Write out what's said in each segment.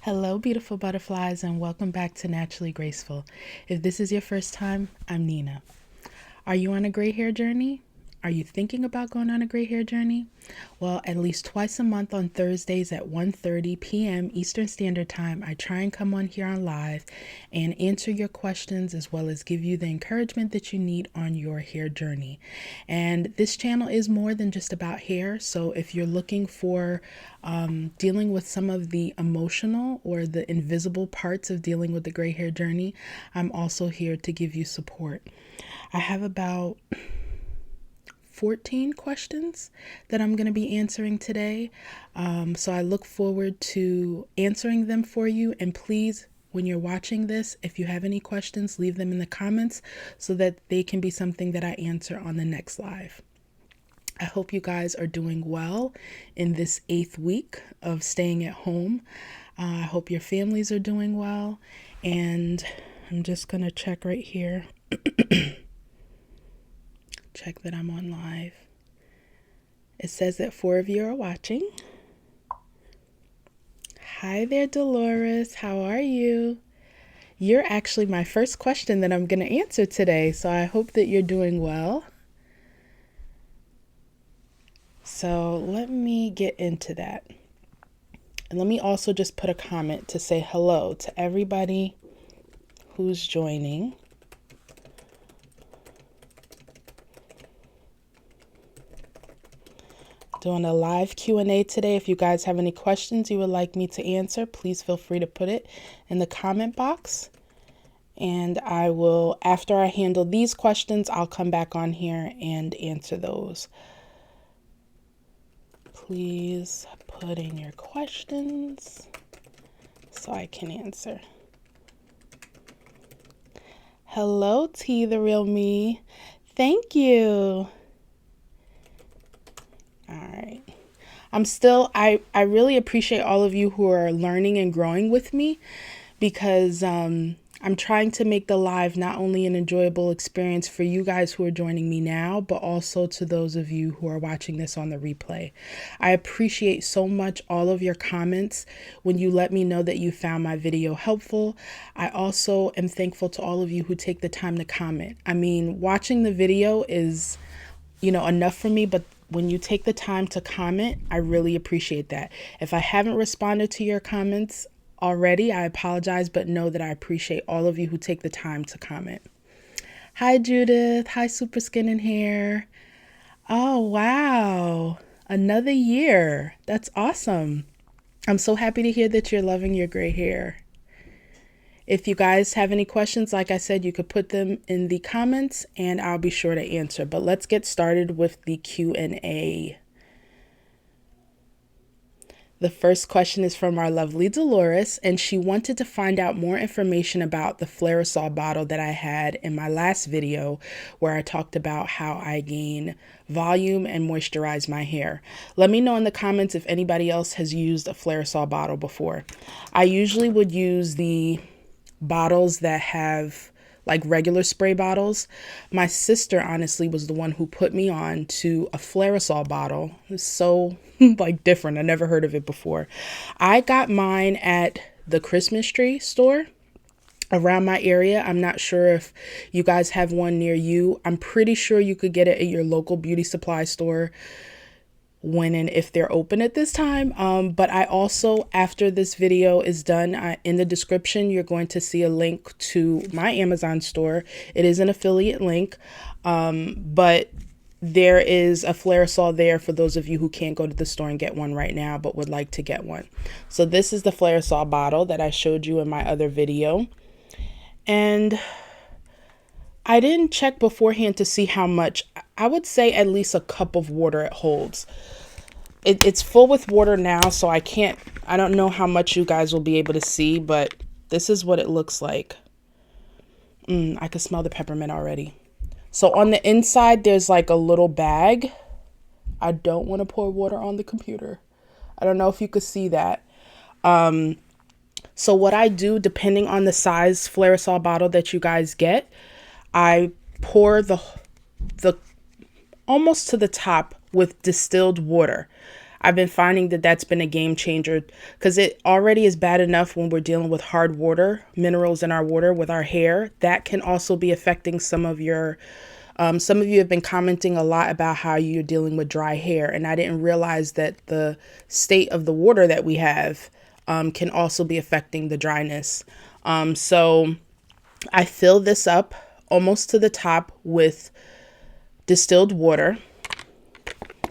Hello, beautiful butterflies, and welcome back to Naturally Graceful. If this is your first time, I'm Nina. Are you on a gray hair journey? Are you thinking about going on a gray hair journey? Well, at least twice a month on Thursdays at 1:30 p.m. Eastern Standard Time, I try and come on here on live and answer your questions as well as give you the encouragement that you need on your hair journey. And this channel is more than just about hair. So if you're looking for dealing with some of the emotional or the invisible parts of dealing with the gray hair journey, I'm also here to give you support. I have about 14 questions that I'm going to be answering today. So I look forward to answering them for you. And please, when you're watching this, if you have any questions, leave them in the comments so that they can be something that I answer on the next live. I hope you guys are doing well in this 8th week of staying at home. I hope your families are doing well. And I'm just going to check right here. Check that I'm on live. It says that 4 of you are watching. Hi there, Dolores. How are you? You're actually my first question that I'm going to answer today, so I hope that you're doing well. So let me get into that. And let me also just put a comment to say hello to everybody who's joining. Doing a live Q&A today. If you guys have any questions you would like me to answer, please feel free to put it in the comment box. And I will, after I handle these questions, I'll come back on here and answer those. Please put in your questions so I can answer. Hello, T, the real me. Thank you. All right. I really appreciate all of you who are learning and growing with me because I'm trying to make the live not only an enjoyable experience for you guys who are joining me now, but also to those of you who are watching this on the replay. I appreciate so much all of your comments when you let me know that you found my video helpful. I also am thankful to all of you who take the time to comment. I mean, watching the video is, enough for me, but when you take the time to comment, I really appreciate that. If I haven't responded to your comments already, I apologize, but know that I appreciate all of you who take the time to comment. Hi, Judith. Hi, Super Skin and Hair. Oh, wow. Another year. That's awesome. I'm so happy to hear that you're loving your gray hair. If you guys have any questions, like I said, you could put them in the comments and I'll be sure to answer. But let's get started with the Q&A. The first question is from our lovely Dolores, and she wanted to find out more information about the FLAIRISOL bottle that I had in my last video where I talked about how I gain volume and moisturize my hair. Let me know in the comments if anybody else has used a FLAIRISOL bottle before. I usually would use the bottles that have like regular spray bottles. My sister honestly was the one who put me on to a FLAIRISOL bottle. It's so like different. I never heard of it before. I got mine at the Christmas tree store around my area. I'm not sure if you guys have one near you. I'm pretty sure you could get it at your local beauty supply store when and if they're open at this time. But I also, after this video is done, in the description, you're going to see a link to my Amazon store. It is an affiliate link, but there is a FLAIRISOL there for those of you who can't go to the store and get one right now, but would like to get one. So this is the FLAIRISOL bottle that I showed you in my other video. And I didn't check beforehand to see how much. I would say at least a cup of water it holds. It's full with water now, so I don't know how much you guys will be able to see, but this is what it looks like. I can smell the peppermint already. So on the inside, there's like a little bag. I don't want to pour water on the computer. I don't know if you could see that. So what I do, depending on the size FLAIRISOL bottle that you guys get, I pour the almost to the top with distilled water. I've been finding that that's been a game changer, because it already is bad enough when we're dealing with hard water, minerals in our water with our hair. That can also be affecting some of your, some of you have been commenting a lot about how you're dealing with dry hair. And I didn't realize that the state of the water that we have can also be affecting the dryness. So I fill this up almost to the top with distilled water.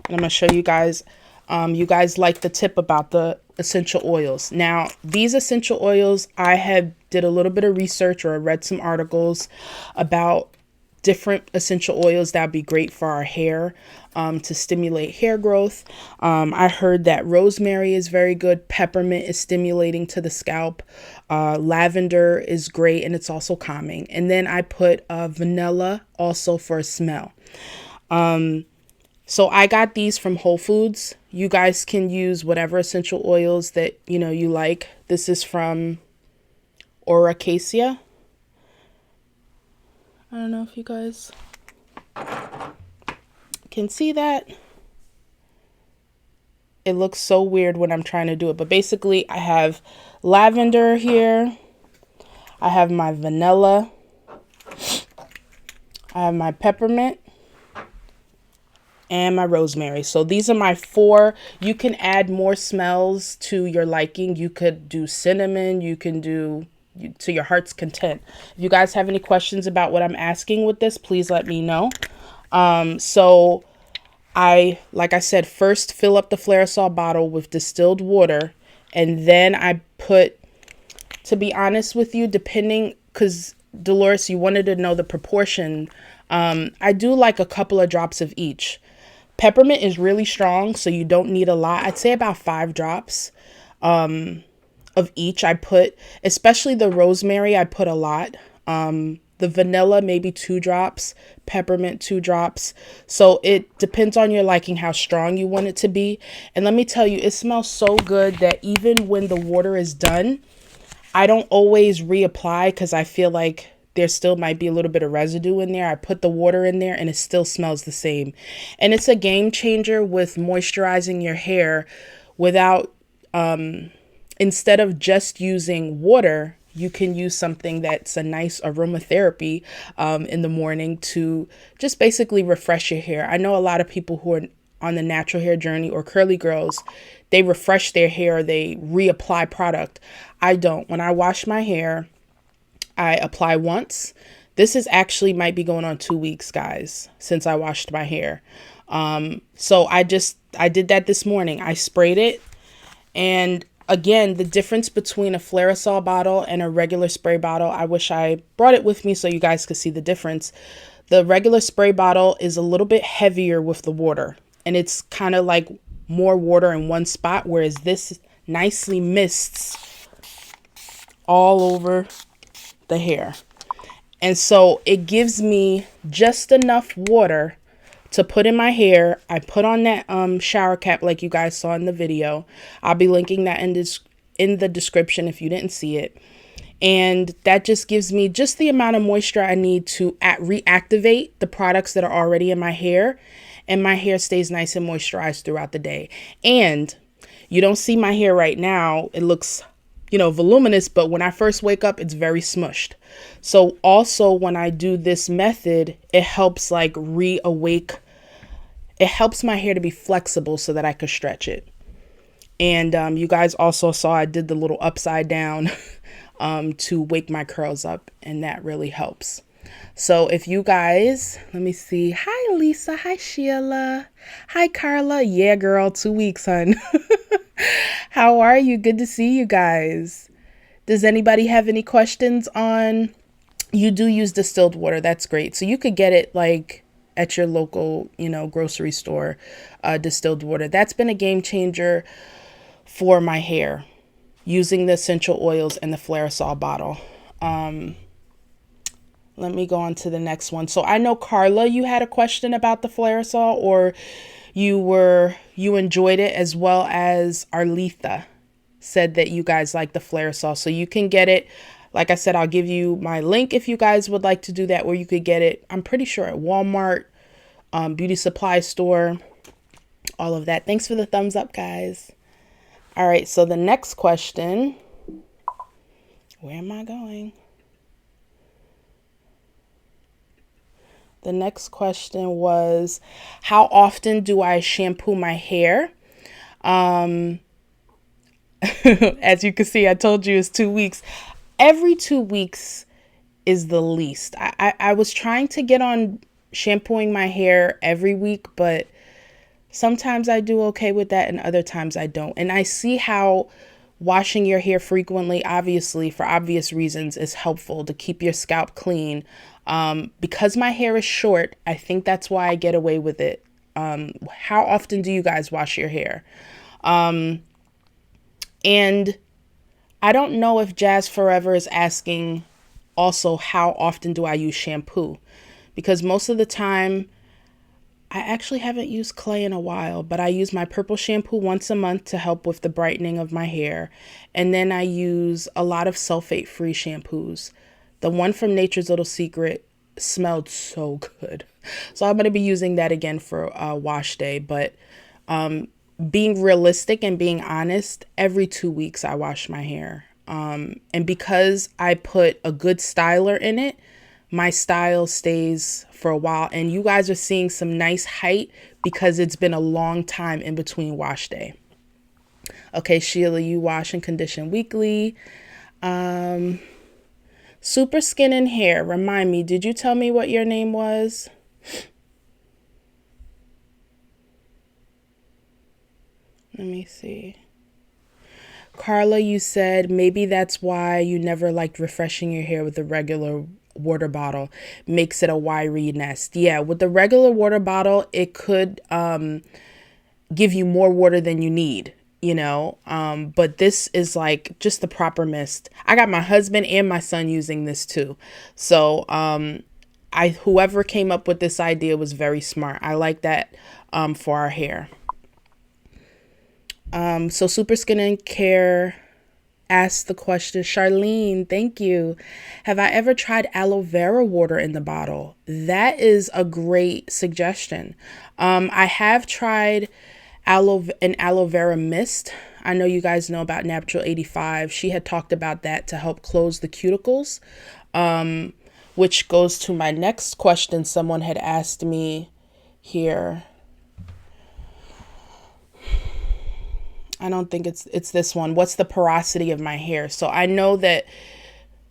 And I'm going to show you guys. You guys like the tip about the essential oils. Now, these essential oils, I had did a little bit of research or read some articles about different essential oils that would be great for our hair, to stimulate hair growth. I heard that rosemary is very good. Peppermint is stimulating to the scalp. Lavender is great, and it's also calming. And then I put vanilla also for a smell. So I got these from Whole Foods. You guys can use whatever essential oils that, you know, you like. This is from Acacia. I don't know if you guys can see that. It looks so weird when I'm trying to do it, but basically I have lavender here. I have my vanilla. I have my peppermint and my rosemary. So these are my 4. You can add more smells to your liking. You could do cinnamon. You can do to your heart's content. If you guys have any questions about what I'm asking with this, please let me know. So like I said, first fill up the FLAIRISOL bottle with distilled water. And then I put, to be honest with you, depending, because Dolores, you wanted to know the proportion. I do like a couple of drops of each. Peppermint is really strong, so you don't need a lot. I'd say about 5 drops of each. I put, especially the rosemary, I put a lot. The vanilla, maybe 2 drops. Peppermint, 2 drops. So it depends on your liking how strong you want it to be. And let me tell you, it smells so good that even when the water is done, I don't always reapply, because I feel like there still might be a little bit of residue in there. I put the water in there and it still smells the same. And it's a game changer with moisturizing your hair without, instead of just using water, you can use something that's a nice aromatherapy in the morning to just basically refresh your hair. I know a lot of people who are on the natural hair journey, or curly girls, they refresh their hair, they reapply product. I don't. When I wash my hair, I apply once. This is actually might be going on 2 weeks, guys, since I washed my hair. So I did that this morning. I sprayed it. And again, the difference between a FLAIRISOL bottle and a regular spray bottle, I wish I brought it with me so you guys could see the difference. The regular spray bottle is a little bit heavier with the water, and it's kind of like more water in one spot, whereas this nicely mists all over the hair. And so it gives me just enough water to put in my hair. I put on that shower cap like you guys saw in the video. I'll be linking that in the description if you didn't see it. And that just gives me just the amount of moisture I need to reactivate the products that are already in my hair, and my hair stays nice and moisturized throughout the day. And you don't see my hair right now. It looks, you know, voluminous, but when I first wake up, it's very smushed. So also when I do this method, it helps like reawake. It helps my hair to be flexible so that I could stretch it. And you guys also saw I did the little upside down to wake my curls up, and that really helps. So if you guys, let me see. Hi, Lisa. Hi, Sheila. Hi, Carla. Yeah, girl, 2 weeks, hun. How are you? Good to see you guys. Does anybody have any questions on, you do use distilled water. That's great. So you could get it like at your local, you know, grocery store, distilled water. That's been a game changer for my hair, using the essential oils and the FLAIRISOL bottle. Let me go on to the next one. So I know, Carla, you had a question about the FLAIRISOL, or you enjoyed it, as well as Arletha said that you guys like the FLAIRISOL. So you can get it. Like I said, I'll give you my link if you guys would like to do that, where you could get it, I'm pretty sure, at Walmart, beauty supply store, all of that. Thanks for the thumbs up, guys. All right, so the next question, where am I going? The next question was, how often do I shampoo my hair? As you can see, I told you it's 2 weeks. Every 2 weeks is the least. I was trying to get on shampooing my hair every week, but sometimes I do okay with that and other times I don't. And I see how washing your hair frequently, obviously, for obvious reasons, is helpful to keep your scalp clean. Because my hair is short, I think that's why I get away with it. How often do you guys wash your hair? And I don't know if Jazz Forever is asking also how often do I use shampoo, because most of the time I actually haven't used clay in a while, but I use my purple shampoo once a month to help with the brightening of my hair. And then I use a lot of sulfate-free shampoos. The one from Nature's Little Secret smelled so good. So I'm going to be using that again for wash day. But being realistic and being honest, every 2 weeks I wash my hair. And because I put a good styler in it, my style stays for a while. And you guys are seeing some nice height because it's been a long time in between wash day. Okay, Sheila, you wash and condition weekly. Super Skin and Hair, remind me, did you tell me what your name was? Let me see. Carla, you said maybe that's why you never liked refreshing your hair with a regular water bottle. Makes it a wiry nest. Yeah, with the regular water bottle, it could give you more water than you need, you know. But this is like just the proper mist. I got my husband and my son using this too. So whoever came up with this idea was very smart. I like that for our hair. So Super Skin and Care asked the question, Charlene, thank you. Have I ever tried aloe vera water in the bottle? That is a great suggestion. I have tried an aloe vera mist. I know you guys know about Natural 85. She had talked about that to help close the cuticles, which goes to my next question. Someone had asked me here. I don't think it's this one. What's the porosity of my hair? So I know that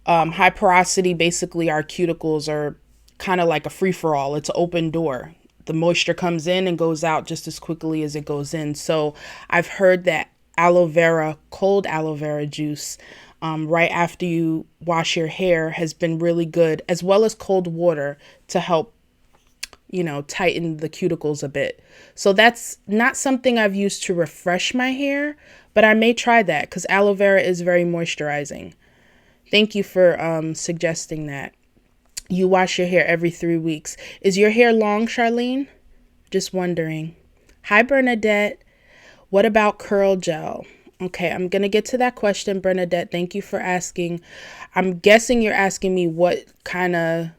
high porosity, basically our cuticles are kind of like a free-for-all. It's an open door. The moisture comes in and goes out just as quickly as it goes in. So I've heard that cold aloe vera juice, right after you wash your hair has been really good, as well as cold water to help, you know, tighten the cuticles a bit. So that's not something I've used to refresh my hair, but I may try that because aloe vera is very moisturizing. Thank you for suggesting that. You wash your hair every 3 weeks. Is your hair long, Charlene? Just wondering. Hi, Bernadette. What about curl gel? Okay, I'm going to get to that question, Bernadette. Thank you for asking. I'm guessing you're asking me what kind of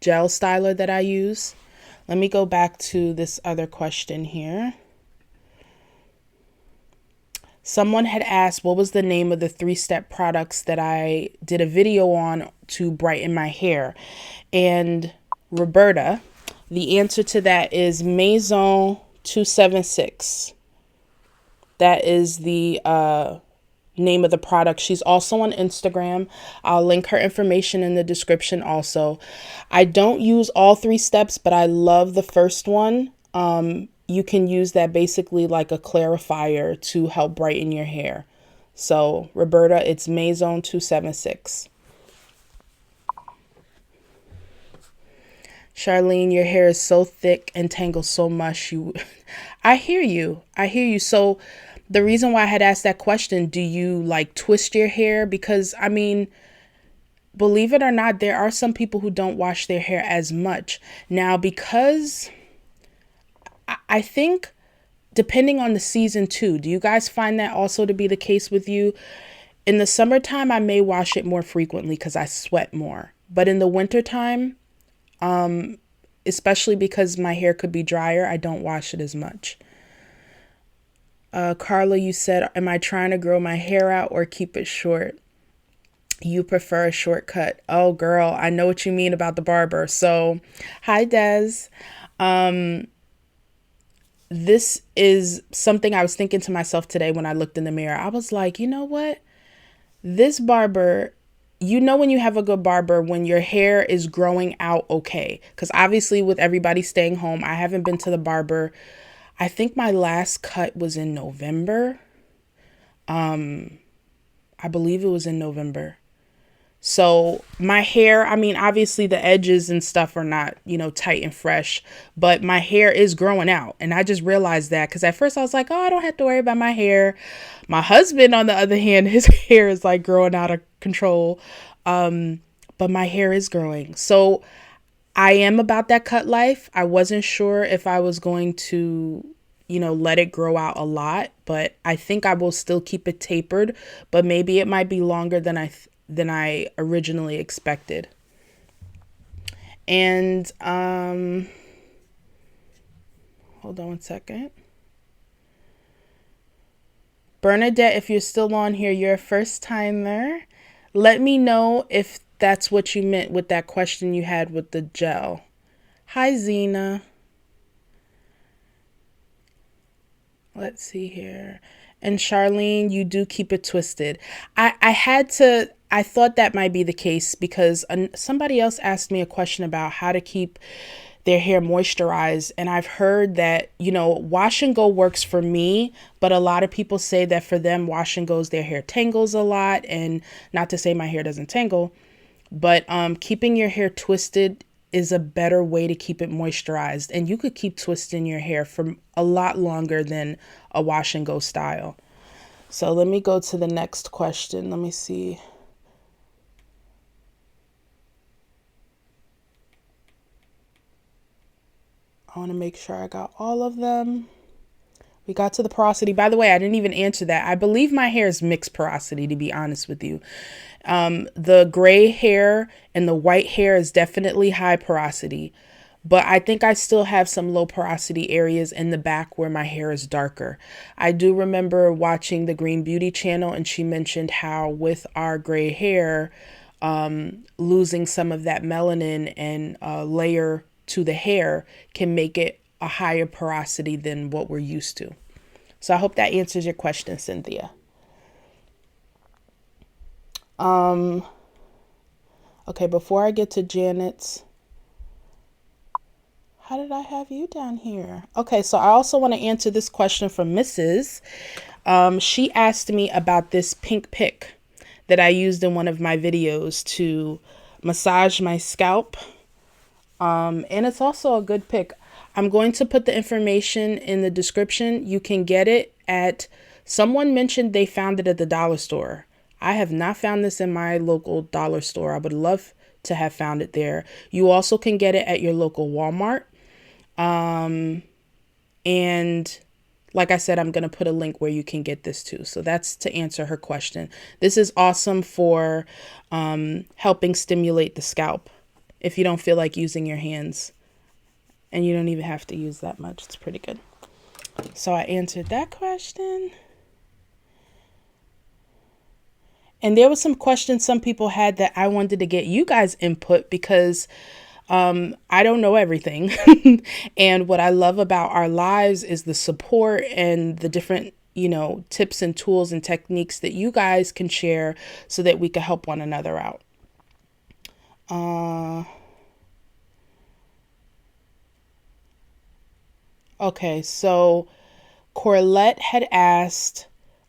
gel styler that I use. Let me go back to this other question here. Someone had asked what was the name of the 3-step products that I did a video on to brighten my hair. And Roberta, the answer to that is Maison 276. That is the name of the product. She's also on Instagram. I'll link her information in the description also. I don't use all 3 steps, but I love the first one. You can use that basically like a clarifier to help brighten your hair. So Roberta, it's Maison 276. Charlene, your hair is so thick and tangles so much. I hear you. So the reason why I had asked that question, do you like twist your hair? Because I mean, believe it or not, there are some people who don't wash their hair as much. Now, because I think depending on the season too, do you guys find that also to be the case with you? In the summertime, I may wash it more frequently because I sweat more. But in the wintertime, especially because my hair could be drier, I don't wash it as much. Carla, you said, am I trying to grow my hair out or keep it short? You prefer a shortcut. Oh, girl, I know what you mean about the barber. So, hi, Des. This is something I was thinking to myself today when I looked in the mirror. I was like, you know what? This barber, you know when you have a good barber when your hair is growing out okay. Because obviously with everybody staying home, I haven't been to the barber. I think my last cut was in November. I believe it was in November. So my hair, I mean, obviously the edges and stuff are not, tight and fresh, but my hair is growing out. And I just realized that because at first I was like, oh, I don't have to worry about my hair. My husband, on the other hand, his hair is like growing out of control. But my hair is growing. So I am about that cut life. I wasn't sure if I was going to, let it grow out a lot, but I think I will still keep it tapered, but maybe it might be longer than I originally expected. And hold on one second. Bernadette, if you're still on here, you're a first timer. Let me know if that's what you meant with that question you had with the gel. Hi, Zena. Let's see here. And Charlene, you do keep it twisted. I thought that might be the case because somebody else asked me a question about how to keep their hair moisturized. And I've heard that, wash and go works for me, but a lot of people say that for them, wash and goes, their hair tangles a lot. And not to say my hair doesn't tangle, but keeping your hair twisted is a better way to keep it moisturized. And you could keep twisting your hair for a lot longer than a wash and go style. So let me go to the next question. Let me see. I want to make sure I got all of them. We got to the porosity. By the way, I didn't even answer that. I believe my hair is mixed porosity, to be honest with you. The gray hair and the white hair is definitely high porosity, but I think I still have some low porosity areas in the back where my hair is darker. I do remember watching the Green Beauty channel, and she mentioned how with our gray hair, losing some of that melanin and layer to the hair can make it a higher porosity than what we're used to. So I hope that answers your question, Cynthia. Okay, before I get to Janet's, how did I have you down here? Okay, so I also want to answer this question from Mrs. She asked me about this pink pick that I used in one of my videos to massage my scalp. And it's also a good pick. I'm going to put the information in the description. You can get it at, someone mentioned they found it at the dollar store. I have not found this in my local dollar store. I would love to have found it there. You also can get it at your local Walmart. And like I said, I'm going to put a link where you can get this too. So that's to answer her question. This is awesome for helping stimulate the scalp if you don't feel like using your hands. And you don't even have to use that much. It's pretty good. So I answered that question. And there was some questions some people had that I wanted to get you guys input because I don't know everything. And what I love about our lives is the support and the different, tips and tools and techniques that you guys can share so that we can help one another out. Okay, so Corlette had asked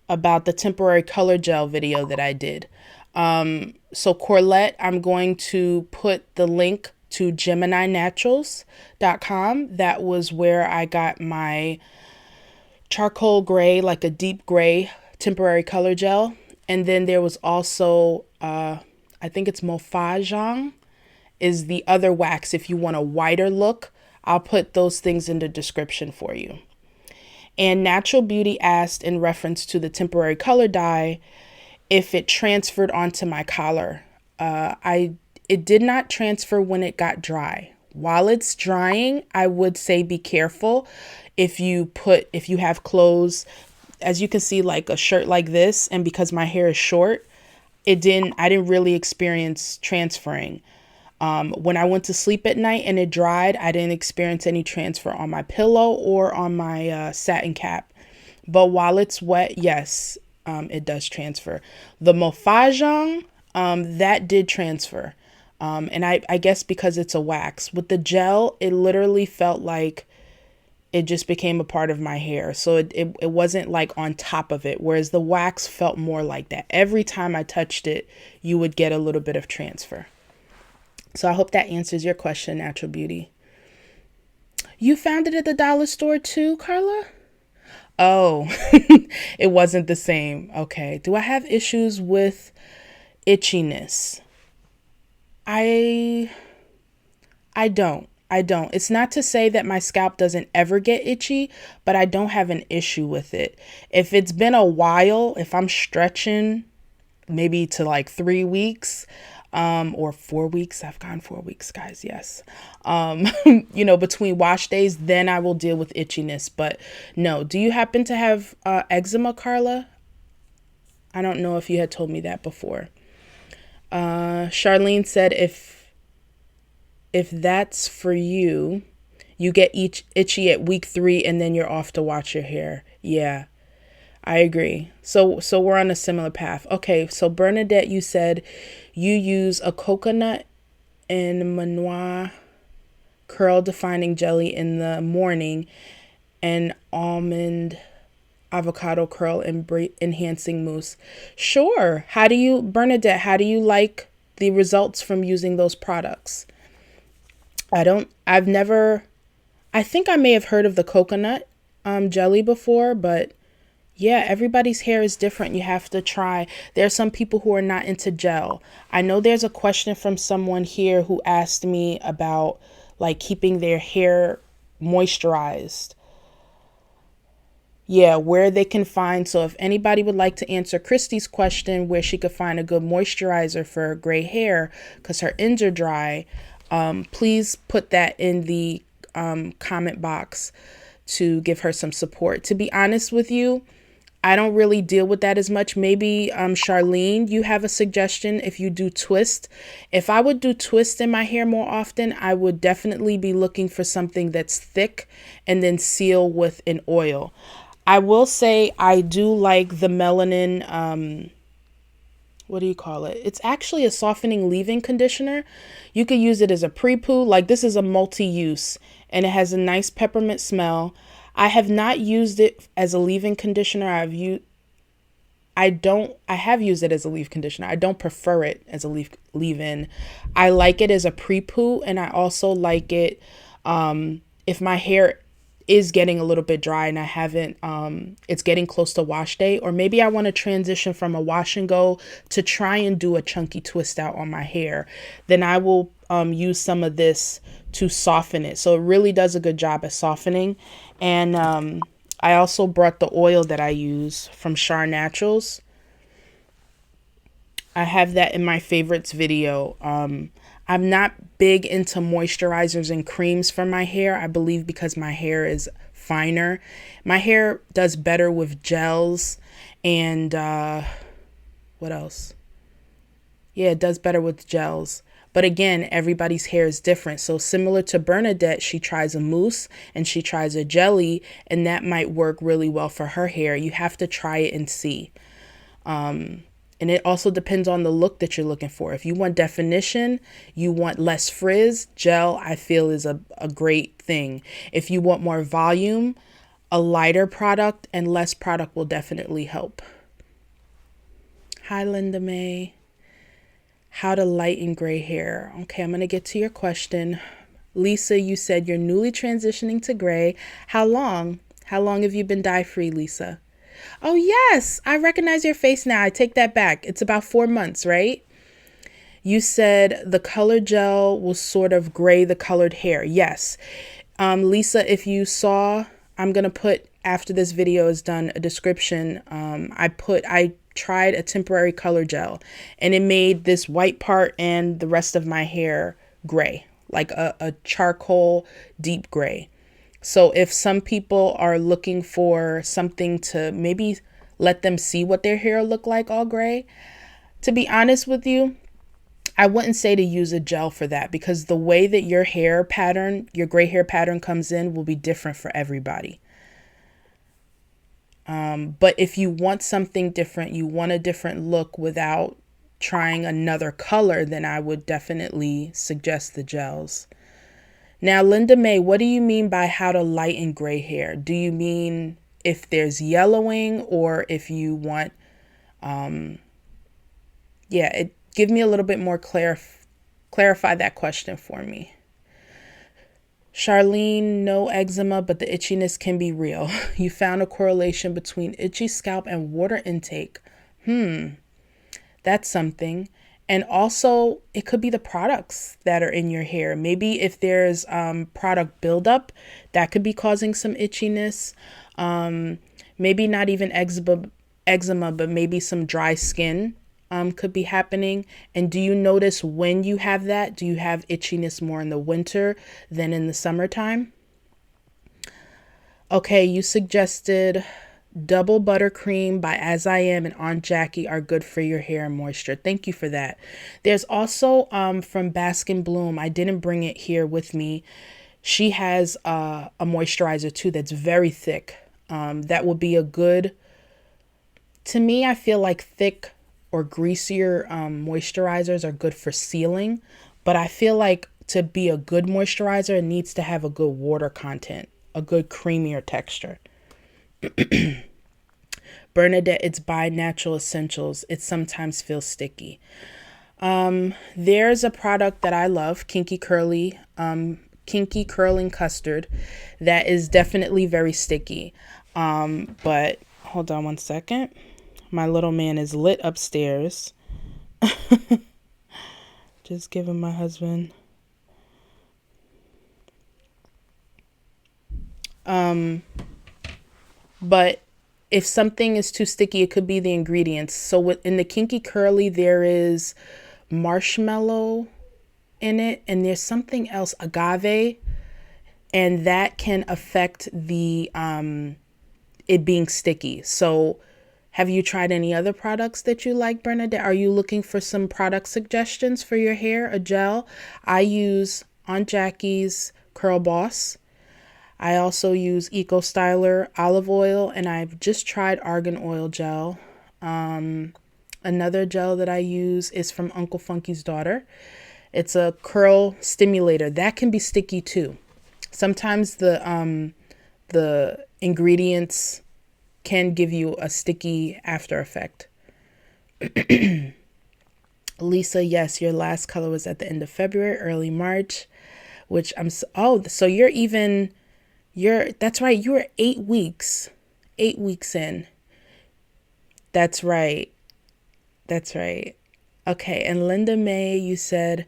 about the temporary color gel video that I did. So Corlette, I'm going to put the link to GeminiNaturals.com. That was where I got my charcoal gray, like a deep gray temporary color gel. And then there was also, I think it's Mofajang is the other wax. If you want a whiter look, I'll put those things in the description for you. And Natural Beauty asked in reference to the temporary color dye if it transferred onto my collar. It did not transfer when it got dry. While it's drying, I would say be careful. If you have clothes, as you can see, like a shirt like this, and because my hair is short, I didn't really experience transferring. When I went to sleep at night and it dried, I didn't experience any transfer on my pillow or on my satin cap. But while it's wet, yes, it does transfer. The Mofajang, that did transfer. And I guess because it's a wax. With the gel, it literally felt like it just became a part of my hair. So it wasn't like on top of it, whereas the wax felt more like that. Every time I touched it, you would get a little bit of transfer. So I hope that answers your question, Natural Beauty. You found it at the dollar store too, Carla? Oh, it wasn't the same. Okay. Do I have issues with itchiness? I don't. It's not to say that my scalp doesn't ever get itchy, but I don't have an issue with it. If it's been a while, if I'm stretching maybe to like 3 weeks, or 4 weeks, I've gone 4 weeks, guys. Yes. Between wash days, then I will deal with itchiness, but no. Do you happen to have eczema, Carla? I don't know if you had told me that before. Charlene said, if that's for you, you get itchy at week 3 and then you're off to wash your hair. Yeah, I agree. So we're on a similar path. Okay, so Bernadette, you said you use a coconut and manoi curl defining jelly in the morning and almond avocado curl enhancing mousse. Sure. Bernadette, how do you like the results from using those products? I think I may have heard of the coconut jelly before, but yeah, everybody's hair is different. You have to try. There are some people who are not into gel. I know there's a question from someone here who asked me about like keeping their hair moisturized. Yeah, where they can find. So if anybody would like to answer Christy's question, where she could find a good moisturizer for gray hair because her ends are dry, please put that in the comment box to give her some support. To be honest with you, I don't really deal with that as much. Maybe Charlene, you have a suggestion if you do twist. If I would do twist in my hair more often, I would definitely be looking for something that's thick and then seal with an oil. I will say I do like the melanin, what do you call it? It's actually a softening leave-in conditioner. You could use it as a pre-poo. Like this is a multi-use and it has a nice peppermint smell. I have not used it as a leave-in conditioner. I have used it as a leave conditioner. I don't prefer it as a leave-in. I like it as a pre-poo, and I also like it if my hair is getting a little bit dry and I haven't, it's getting close to wash day, or maybe I want to transition from a wash and go to try and do a chunky twist out on my hair. Then I will use some of this to soften it. So it really does a good job at softening. And I also brought the oil that I use from Char Naturals. I have that in my favorites video. I'm not big into moisturizers and creams for my hair. I believe because my hair is finer. My hair does better with gels and what else? Yeah, it does better with gels. But again, everybody's hair is different. So similar to Bernadette, she tries a mousse and she tries a jelly, and that might work really well for her hair. You have to try it and see. And it also depends on the look that you're looking for. If you want definition, you want less frizz, gel, I feel is a great thing. If you want more volume, a lighter product and less product will definitely help. Hi, Linda May. How to lighten gray hair. Okay, I'm going to get to your question. Lisa, you said you're newly transitioning to gray. How long? How long have you been dye-free, Lisa? Oh, yes. I recognize your face now. I take that back. It's about 4 months, right? You said the color gel will sort of gray the colored hair. Yes. Lisa, if you saw, I'm going to put, after this video is done, a description. I tried a temporary color gel and it made this white part and the rest of my hair gray. like a charcoal deep gray. So if some people are looking for something to maybe let them see what their hair look like all gray, to be honest with you, I wouldn't say to use a gel for that, because the way that your hair pattern, your gray hair pattern comes in will be different for everybody. But if you want something different, you want a different look without trying another color, then I would definitely suggest the gels. Now, Linda May, what do you mean by how to lighten gray hair? Do you mean if there's yellowing, or if you want, give me a little bit more clarify that question for me. Charlene, no eczema, but the itchiness can be real. You found a correlation between itchy scalp and water intake. That's something. And also, it could be the products that are in your hair. Maybe if there's product buildup, that could be causing some itchiness. Maybe not even eczema, but maybe some dry skin could be happening. And do you notice when you have that? Do you have itchiness more in the winter than in the summertime? Okay, you suggested Double Buttercream by As I Am and Aunt Jackie are good for your hair and moisture. Thank you for that. There's also from Baskin Bloom. I didn't bring it here with me. She has a moisturizer too that's very thick. That would be a good, to me, I feel like thick or greasier moisturizers are good for sealing. But I feel like to be a good moisturizer, it needs to have a good water content, a good creamier texture. Bernadette, it's by Natural Essentials. It sometimes feels sticky. There's a product that I love, Kinky Curling Custard, that is definitely very sticky. But hold on one second. My little man is lit upstairs. Just giving my husband. But if something is too sticky, it could be the ingredients. So in the Kinky Curly, there is marshmallow in it, and there's something else, agave, and that can affect the it being sticky. So have you tried any other products that you like, Bernadette? Are you looking for some product suggestions for your hair, a gel? I use Aunt Jackie's Curl Boss. I also use Eco Styler olive oil, and I've just tried argan oil gel. Another gel that I use is from Uncle Funky's Daughter. It's a curl stimulator. That can be sticky too. Sometimes the ingredients can give you a sticky after effect. Lisa, yes, your last color was at the end of February, early March, which so that's right. You were 8 weeks in. That's right. Okay. And Linda May, you said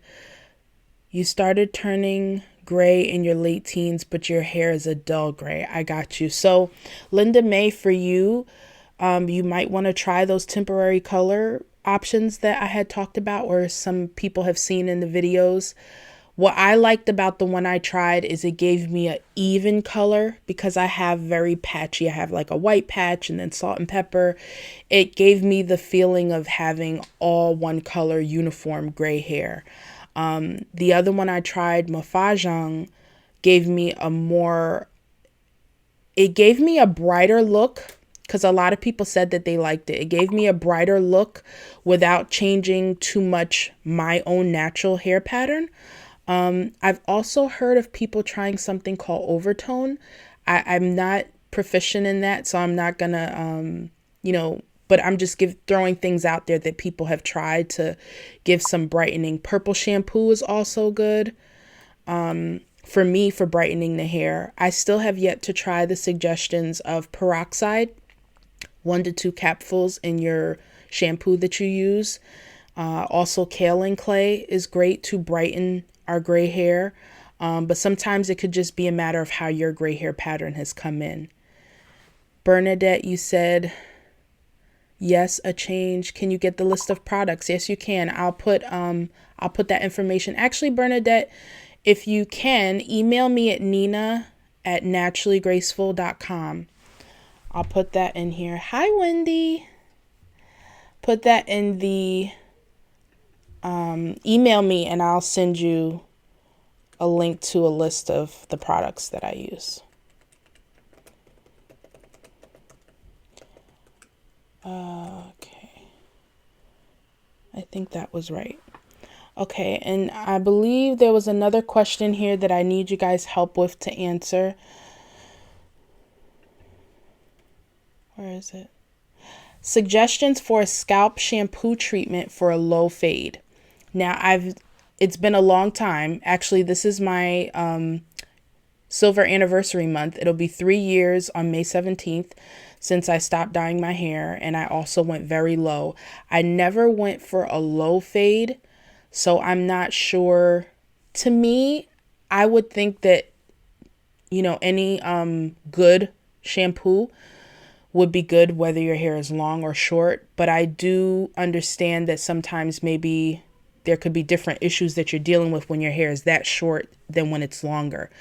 you started turning gray in your late teens, but your hair is a dull gray. I got you. So Linda May, for you, you might want to try those temporary color options that I had talked about, or some people have seen in the videos. What I liked about the one I tried is it gave me an even color, because I have very patchy. I have like a white patch and then salt and pepper. It gave me the feeling of having all one color uniform gray hair. The other one I tried, Mafajang, gave me a brighter look, because a lot of people said that they liked it. It gave me a brighter look without changing too much my own natural hair pattern. I've also heard of people trying something called overtone. I'm not proficient in that, so I'm not gonna, but I'm just throwing things out there that people have tried to give some brightening. Purple shampoo is also good for me for brightening the hair. I still have yet to try the suggestions of peroxide, 1 to 2 capfuls in your shampoo that you use. Also, kaolin clay is great to brighten our gray hair, but sometimes it could just be a matter of how your gray hair pattern has come in. Bernadette, you said yes, a change. Can you get the list of products? Yes, you can. I'll put that information. Actually, Bernadette, If you can, email me at nina@naturallygraceful.com. I'll put that in here. Hi, Wendy. Put that in the email me and I'll send you a link to a list of the products that I use. Okay. I think that was right. Okay, and I believe there was another question here that I need you guys' help with to answer. Where is it? Suggestions for a scalp shampoo treatment for a low fade. Now, it's been a long time. Actually, this is my silver anniversary month. It'll be 3 years on May 17th since I stopped dyeing my hair, and I also went very low. I never went for a low fade, so I'm not sure. To me, I would think that, any good shampoo would be good whether your hair is long or short, but I do understand that sometimes maybe there could be different issues that you're dealing with when your hair is that short than when it's longer.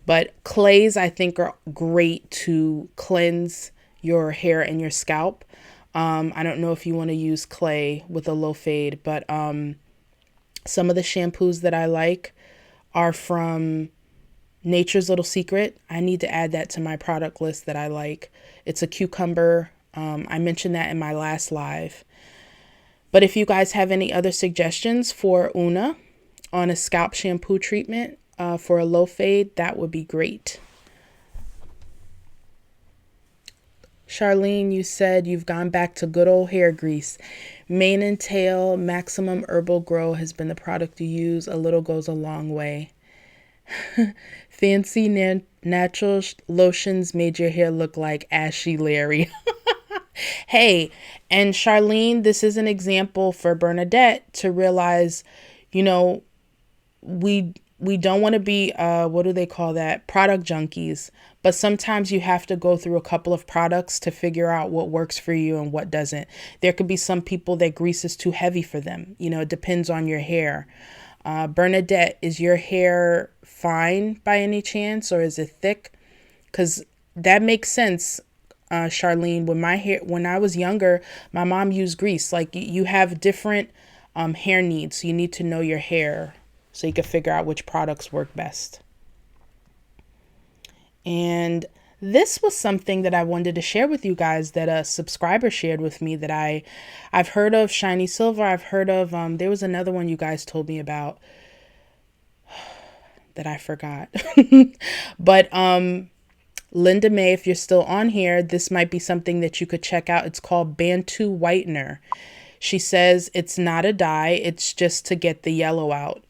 But clays, I think, are great to cleanse your hair and your scalp. I don't know if you want to use clay with a low fade, but some of the shampoos that I like are from Nature's Little Secret. I need to add that to my product list that I like. It's a cucumber. I mentioned that in my last live. But if you guys have any other suggestions for Una on a scalp shampoo treatment for a low fade, that would be great. Charlene, you said you've gone back to good old hair grease. Mane and Tail Maximum Herbal Grow has been the product you use. A little goes a long way. Fancy natural lotions made your hair look like Ashy Larry. Hey, and Charlene, this is an example for Bernadette to realize, we don't want to be, what do they call that? Product junkies. But sometimes you have to go through a couple of products to figure out what works for you and what doesn't. There could be some people that grease is too heavy for them. It depends on your hair. Bernadette, is your hair fine by any chance, or is it thick? Because that makes sense. Charlene, when I was younger, my mom used grease. Like, you have different hair needs. So you need to know your hair so you can figure out which products work best. And this was something that I wanted to share with you guys that a subscriber shared with me that I've heard of. Shiny Silver. I've heard of, there was another one you guys told me about that I forgot. But Linda May, if you're still on here, this might be something that you could check out. It's called Bantu Whitener. She says it's not a dye. It's just to get the yellow out.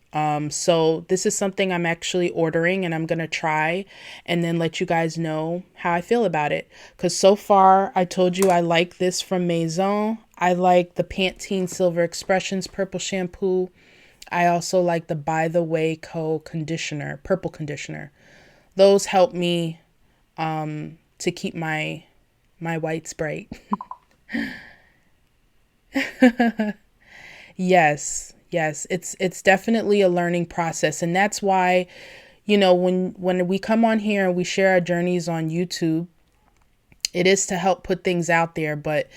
So this is something I'm actually ordering, and I'm going to try and then let you guys know how I feel about it. Because so far, I told you I like this from Maison. I like the Pantene Silver Expressions Purple Shampoo. I also like the By the Way Co. conditioner, purple conditioner. Those help me to keep my whites bright. Yes, it's definitely a learning process, and that's why, when we come on here and we share our journeys on YouTube, it is to help put things out there, but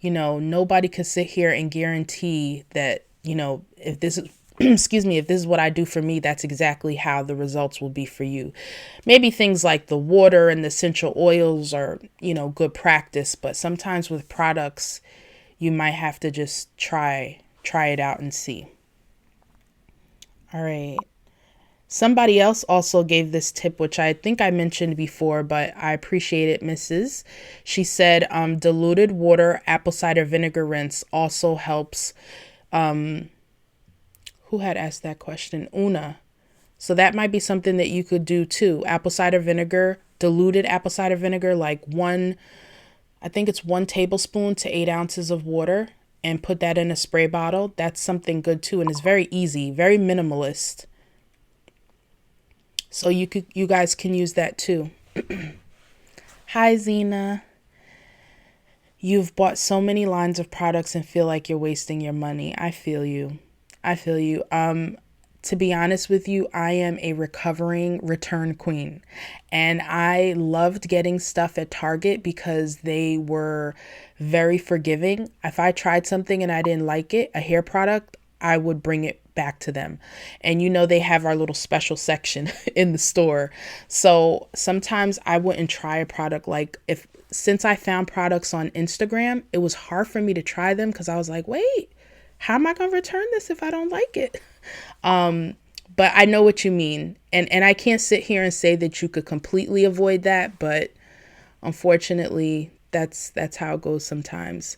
nobody can sit here and guarantee that, if this is excuse me, if this is what I do for me, that's exactly how the results will be for you. Maybe things like the water and the essential oils are, good practice, but sometimes with products, you might have to just try it out and see. All right. Somebody else also gave this tip, which I think I mentioned before, but I appreciate it, Mrs. She said diluted water, apple cider vinegar rinse also helps. Who had asked that question? Una. So that might be something that you could do too. Apple cider vinegar, diluted apple cider vinegar, like I think it's 1 tablespoon to 8 ounces of water, and put that in a spray bottle. That's something good too. And it's very easy, very minimalist. So you guys can use that too. Hi, Zena. You've bought so many lines of products and feel like you're wasting your money. I feel you. to be honest with you, I am a recovering return queen. And I loved getting stuff at Target because they were very forgiving. If I tried something and I didn't like it, a hair product, I would bring it back to them. And you know, they have our little special section in the store. So sometimes I wouldn't try a product. Like since I found products on Instagram, it was hard for me to try them because I was like, wait, how am I going to return this if I don't like it? But I know what you mean. And I can't sit here and say that you could completely avoid that, but unfortunately, that's how it goes sometimes.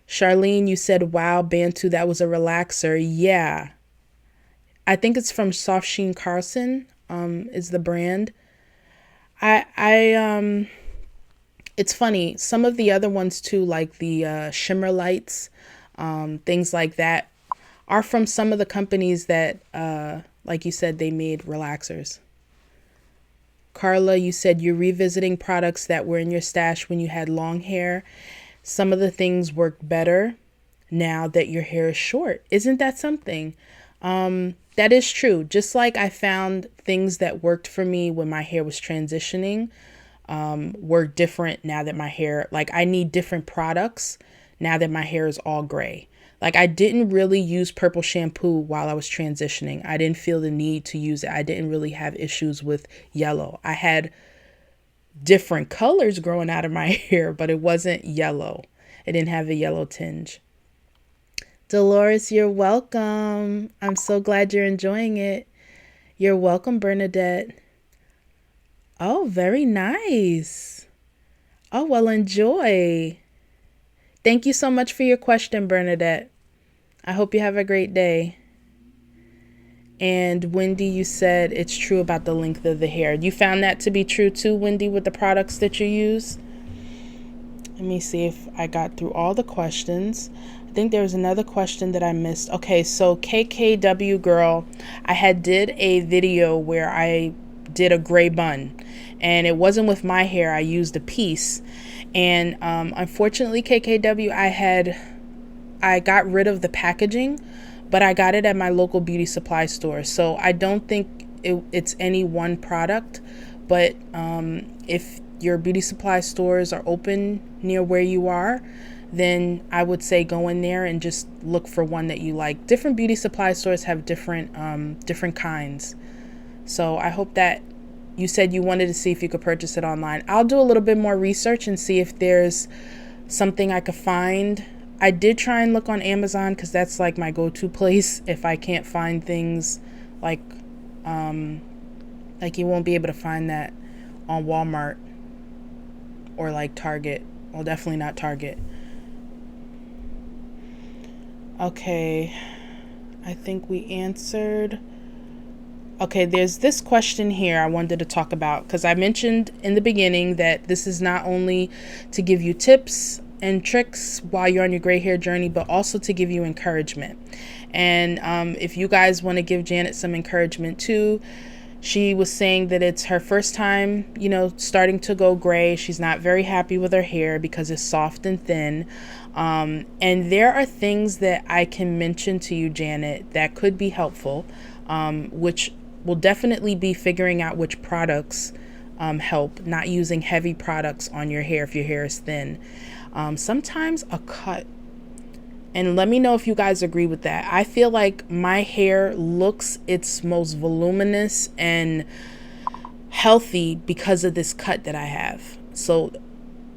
Charlene, you said, wow, Bantu, that was a relaxer. Yeah. I think it's from Soft Sheen Carson, is the brand. It's funny. Some of the other ones too, like the shimmer lights, things like that, are from some of the companies that, like you said, they made relaxers. Carla, you said you're revisiting products that were in your stash when you had long hair. Some of the things work better now that your hair is short. Isn't that something? That is true. Just like I found things that worked for me when my hair was transitioning, work different now that my hair, like I need different products now that my hair is all gray. Like I didn't really use purple shampoo while I was transitioning. I didn't feel the need to use it. I didn't really have issues with yellow. I had different colors growing out of my hair, but it wasn't yellow. It didn't have a yellow tinge. Dolores, you're welcome. I'm so glad you're enjoying it. You're welcome, Bernadette. Oh, very nice. Oh, well, enjoy. Thank you so much for your question, Bernadette. I hope you have a great day. And Wendy, you said it's true about the length of the hair. You found that to be true too, Wendy, with the products that you use? Let me see if I got through all the questions. I think there was another question that I missed. Okay, so KKW girl, I did a video where I did a gray bun, and it wasn't with my hair. I used a piece, and unfortunately, KKW, I got rid of the packaging, but I got it at my local beauty supply store. So I don't think it's any one product, but if your beauty supply stores are open near where you are, then I would say go in there and just look for one that you like. Different beauty supply stores have different kinds. So I hope that you said you wanted to see if you could purchase it online. I'll do a little bit more research and see if there's something I could find. I did try and look on Amazon because that's like my go-to place if I can't find things like you won't be able to find that on Walmart or like Target. Well, definitely not Target. Okay, I think we answered. Okay, there's this question here I wanted to talk about because I mentioned in the beginning that this is not only to give you tips and tricks while you're on your gray hair journey, but also to give you encouragement. And if you guys want to give Janet some encouragement too, she was saying that it's her first time, starting to go gray. She's not very happy with her hair because it's soft and thin. And there are things that I can mention to you, Janet, that could be helpful, which will definitely be figuring out which products help, not using heavy products on your hair if your hair is thin. Sometimes a cut. And let me know if you guys agree with that. I feel like my hair looks its most voluminous and healthy because of this cut that I have. So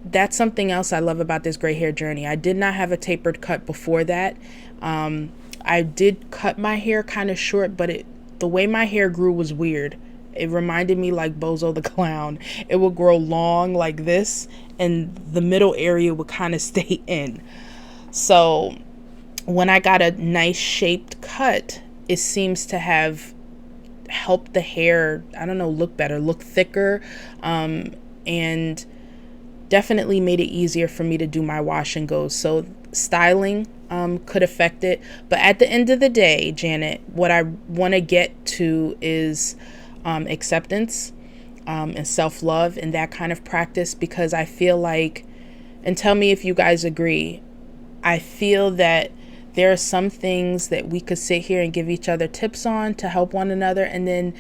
that's something else I love about this gray hair journey. I did not have a tapered cut before that. I did cut my hair kind of short, but the way my hair grew was weird. It reminded me like Bozo the Clown. It would grow long like this, and the middle area would kind of stay in. So when I got a nice shaped cut, it seems to have helped the hair, look better, look thicker, and definitely made it easier for me to do my wash and goes. So styling could affect it. But at the end of the day, Janet, what I want to get to is acceptance and self-love and that kind of practice, because I feel like, and tell me if you guys agree, I feel that There are some things that we could sit here and give each other tips on to help one another. And then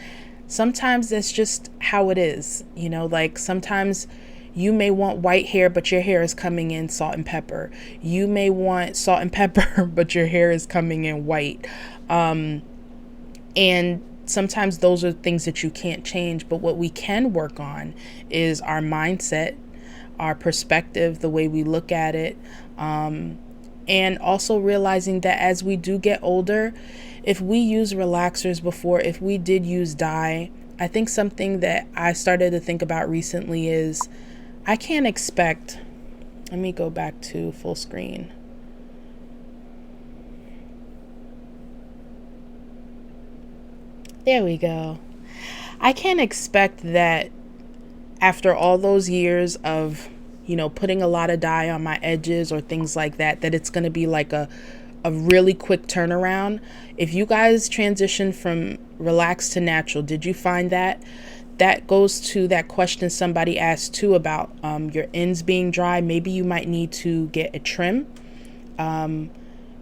sometimes that's just how it is. You know, like sometimes you may want white hair, but your hair is coming in salt and pepper. You may want salt and pepper, but your hair is coming in white. And sometimes those are things that you can't change. But what we can work on is our mindset, our perspective, the way we look at it. And also realizing that as we do get older, if we use relaxers before, if we did use dye, I think something that I started to think about recently is I can't expect, let me go back to full screen. There we go. I can't expect that after all those years of, you know, putting a lot of dye on my edges or things like that, that it's going to be like a really quick turnaround. If you guys transition from relaxed to natural, did you find that? That goes to that question somebody asked too about your ends being dry. Maybe you might need to get a trim.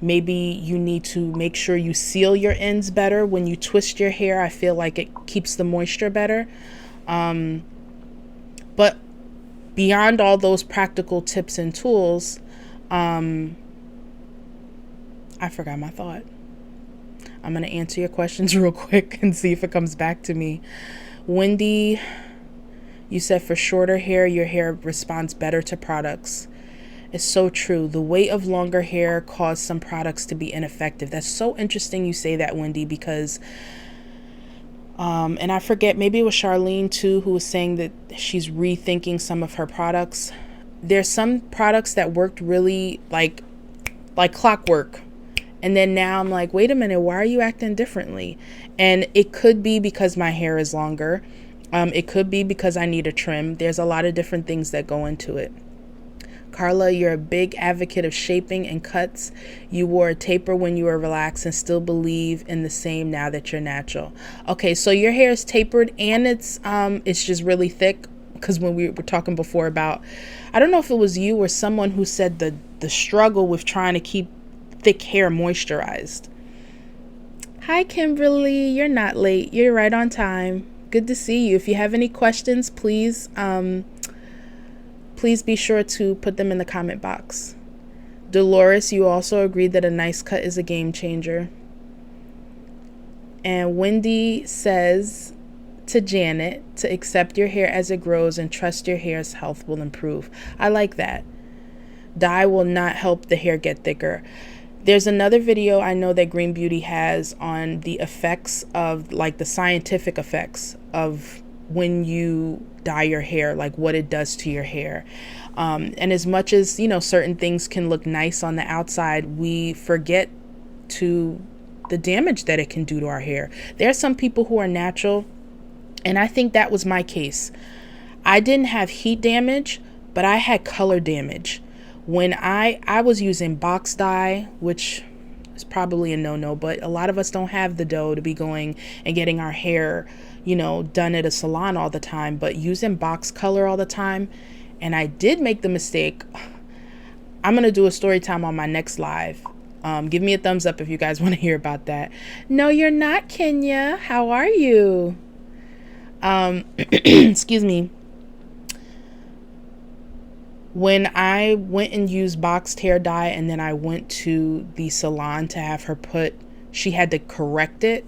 Maybe you need to make sure you seal your ends better. When you twist your hair, I feel like it keeps the moisture better. But beyond all those practical tips and tools, I forgot my thought. I'm going to answer your questions real quick and see if it comes back to me. Wendy, you said for shorter hair, your hair responds better to products. It's so true. The weight of longer hair caused some products to be ineffective. That's so interesting you say that, Wendy, because and I forget, maybe it was Charlene too, who was saying that she's rethinking some of her products. There's some products that worked really like clockwork. And then now I'm like, wait a minute, why are you acting differently? And it could be because my hair is longer. It could be because I need a trim. There's a lot of different things that go into it. Carla, you're a big advocate of shaping and cuts. You wore a taper when you were relaxed and still believe in the same now that you're natural. Okay, so your hair is tapered and it's just really thick, because when we were talking before about, I don't know if it was you or someone who said the struggle with trying to keep thick hair moisturized. Hi, Kimberly. You're not late. You're right on time. Good to see you. If you have any questions, please be sure to put them in the comment box. Dolores, you also agreed that a nice cut is a game changer. And Wendy says to Janet to accept your hair as it grows and trust your hair's health will improve. I like that. Dye will not help the hair get thicker. There's another video I know that Green Beauty has on the effects of, like, the scientific effects of when you dye your hair, like what it does to your hair. And as much as, you know, certain things can look nice on the outside, we forget to the damage that it can do to our hair. There are some people who are natural, and I think that was my case. I didn't have heat damage, but I had color damage. When I was using box dye, which is probably a no-no, but a lot of us don't have the dough to be going and getting our hair, you know, done at a salon all the time, but using box color all the time. And I did make the mistake. I'm going to do a story time on my next live. Give me a thumbs up if you guys want to hear about that. No, you're not, Kenya. How are you? Excuse me. When I went and used boxed hair dye and then I went to the salon to have her she had to correct it.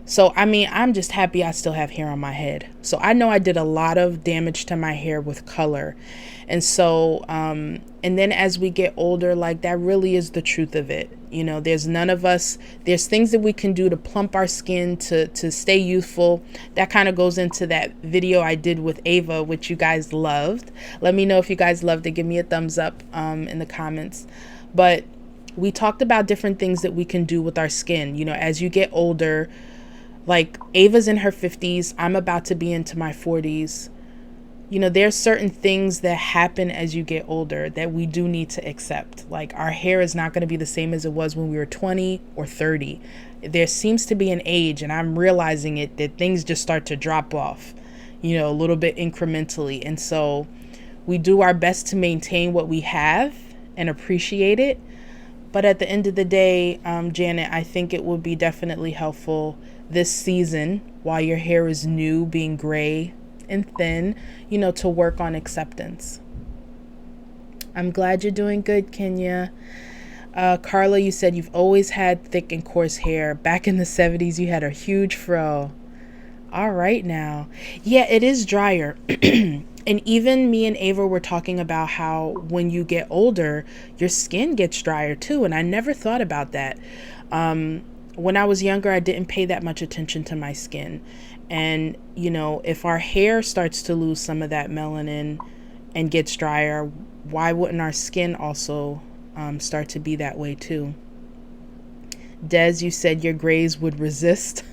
So, I mean, I'm just happy I still have hair on my head. So I know I did a lot of damage to my hair with color. And so, and then as we get older, like, that really is the truth of it. You know, there's things that we can do to plump our skin, to stay youthful. That kind of goes into that video I did with Ava, which you guys loved. Let me know if you guys loved it. Give me a thumbs up in the comments. But we talked about different things that we can do with our skin. You know, as you get older, like Ava's in her 50s, I'm about to be into my 40s. You know, there's certain things that happen as you get older that we do need to accept. Like, our hair is not going to be the same as it was when we were 20 or 30. There seems to be an age, and I'm realizing it, that things just start to drop off, you know, a little bit incrementally. And so we do our best to maintain what we have and appreciate it. But at the end of the day, Janet, I think it would be definitely helpful this season, while your hair is new, being gray and thin, to work on acceptance. I'm glad you're doing good, Kenya. Carla, you said you've always had thick and coarse hair. Back in the 70s, you had a huge fro. All right now. Yeah, it is drier. And even me and Ava were talking about how when you get older, your skin gets drier too. And I never thought about that. When I was younger, I didn't pay that much attention to my skin. And, if our hair starts to lose some of that melanin and gets drier, why wouldn't our skin also start to be that way too? Des, you said your grays would resist.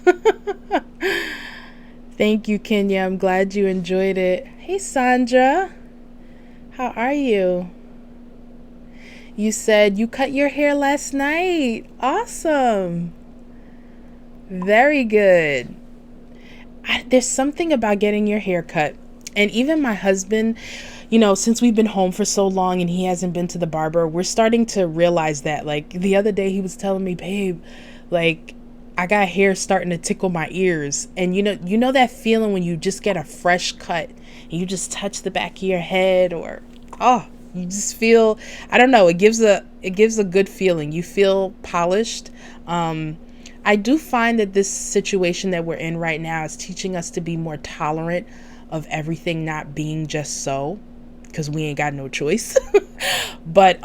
Thank you, Kenya. I'm glad you enjoyed it. Hey, Sandra. How are you? You said you cut your hair last night. Awesome. Very good. There's something about getting your hair cut. And even my husband, since we've been home for so long and he hasn't been to the barber, we're starting to realize that. Like the other day he was telling me, babe, like I got hair starting to tickle my ears. And you know that feeling when you just get a fresh cut and you just touch the back of your head, or you just feel, I don't know, it gives a good feeling. You feel polished. I do find that this situation that we're in right now is teaching us to be more tolerant of everything not being just so, because we ain't got no choice. But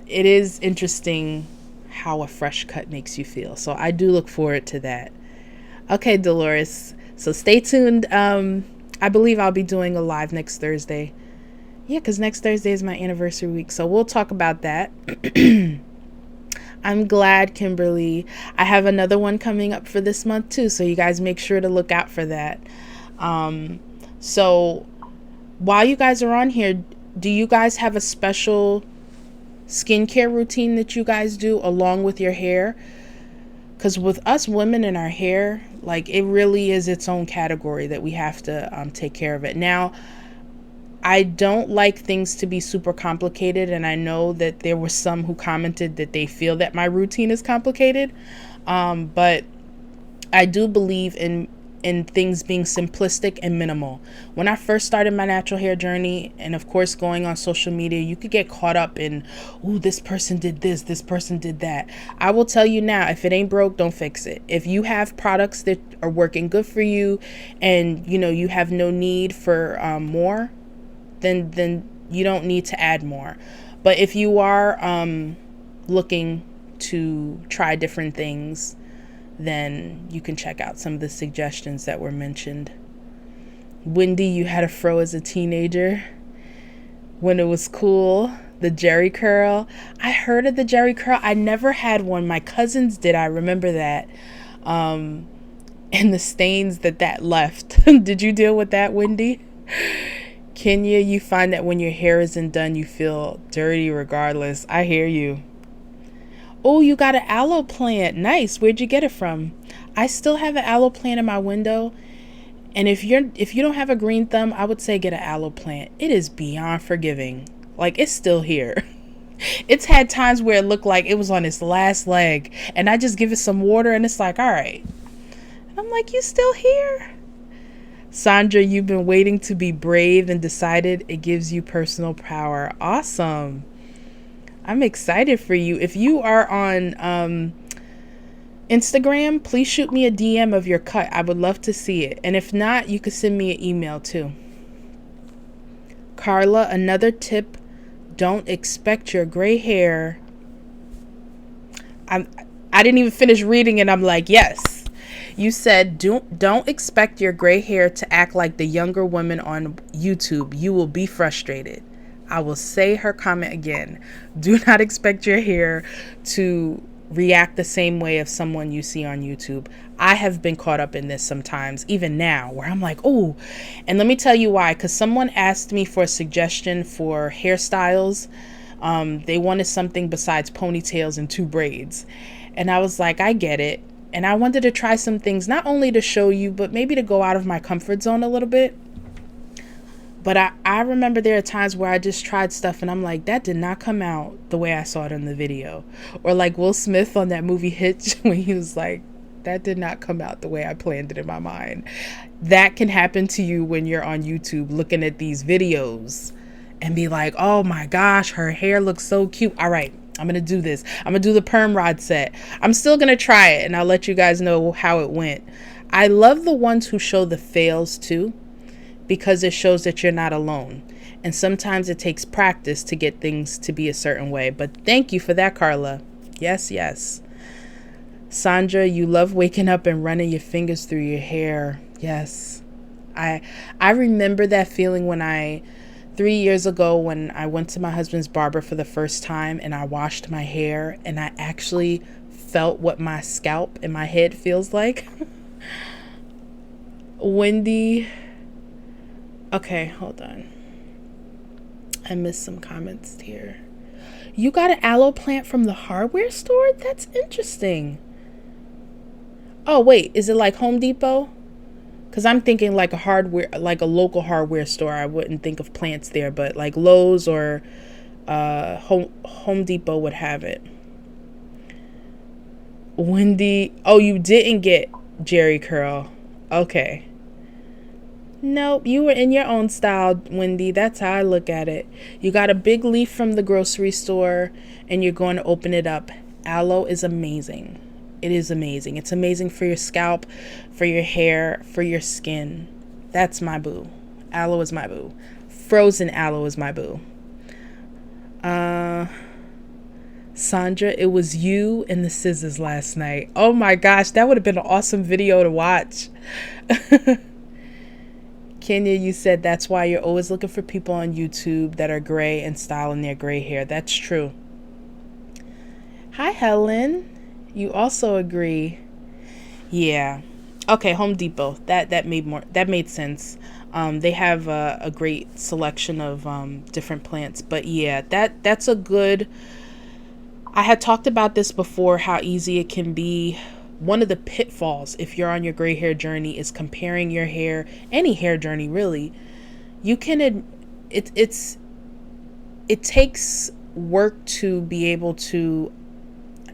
it is interesting how a fresh cut makes you feel. So I do look forward to that. Okay, Dolores. So stay tuned. I believe I'll be doing a live next Thursday. Yeah, because next Thursday is my anniversary week. So we'll talk about that. I'm glad, Kimberly. I have another one coming up for this month too. So you guys make sure to look out for that. So while you guys are on here, do you guys have a special skincare routine that you guys do along with your hair? Because with us women and our hair, like it really is its own category that we have to take care of it. Now, I don't like things to be super complicated, and I know that there were some who commented that they feel that my routine is complicated, but I do believe in things being simplistic and minimal. When I first started my natural hair journey, and of course going on social media, you could get caught up in, ooh, this person did this person did that. I will tell you now, if it ain't broke, don't fix it. If you have products that are working good for you and you have no need for more, then you don't need to add more. But if you are looking to try different things, then you can check out some of the suggestions that were mentioned. Wendy, you had a fro as a teenager when it was cool. The Jerry curl. I heard of the Jerry curl. I never had one. My cousins did. I remember that. And the stains that left. Did you deal with that, Wendy? Kenya, you find that when your hair isn't done, you feel dirty regardless. I hear you. Oh, you got an aloe plant. Nice. Where'd you get it from? I still have an aloe plant in my window. And if you don't have a green thumb, I would say get an aloe plant. It is beyond forgiving. Like, it's still here. It's had times where it looked like it was on its last leg. And I just give it some water and it's like, all right. And I'm like, you still here? Sandra, you've been waiting to be brave and decided it gives you personal power. Awesome. I'm excited for you. If you are on Instagram, please shoot me a DM of your cut. I would love to see it. And if not, you could send me an email too. Carla, another tip, don't expect your gray hair. I didn't even finish reading and I'm like, yes. You said, don't expect your gray hair to act like the younger women on YouTube. You will be frustrated. I will say her comment again. Do not expect your hair to react the same way of someone you see on YouTube. I have been caught up in this sometimes, even now, where I'm like, oh, and let me tell you why. Because someone asked me for a suggestion for hairstyles. They wanted something besides ponytails and 2 braids. And I was like, I get it. And I wanted to try some things, not only to show you, but maybe to go out of my comfort zone a little bit. But I remember there are times where I just tried stuff and I'm like, that did not come out the way I saw it in the video. Or like Will Smith on that movie Hitch, when he was like, that did not come out the way I planned it in my mind. That can happen to you when you're on YouTube looking at these videos and be like, oh my gosh, her hair looks so cute. All right, I'm going to do this. I'm going to do the perm rod set. I'm still going to try it and I'll let you guys know how it went. I love the ones who show the fails too, because it shows that you're not alone. And sometimes it takes practice to get things to be a certain way. But thank you for that, Carla. Yes, yes. Sandra, you love waking up and running your fingers through your hair. Yes. I remember that feeling when 3 years ago, when I went to my husband's barber for the first time and I washed my hair and I actually felt what my scalp and my head feels like. Wendy. Okay, hold on. I missed some comments here. You got an aloe plant from the hardware store? That's interesting. Oh, wait, is it like Home Depot? Because I'm thinking like like a local hardware store. I wouldn't think of plants there, but like Lowe's or Home Depot would have it. Wendy, oh, you didn't get Jerry Curl. Okay. Nope, you were in your own style, Wendy. That's how I look at it. You got a big leaf from the grocery store and you're going to open it up. Aloe is amazing. It is amazing. It's amazing for your scalp, for your hair, for your skin. That's my boo. Aloe is my boo. Frozen aloe is my boo. Sandra, it was you and the scissors last night. Oh my gosh, that would have been an awesome video to watch. Kenya, you said that's why you're always looking for people on YouTube that are gray and styling their gray hair. That's true. Hi, Helen. You also agree. Yeah. Okay, Home Depot. That made sense. They have a great selection of different plants. But yeah, that's a good. I had talked about this before, how easy it can be. One of the pitfalls if you're on your gray hair journey is comparing your hair, any hair journey really. You can, it takes work to be able to,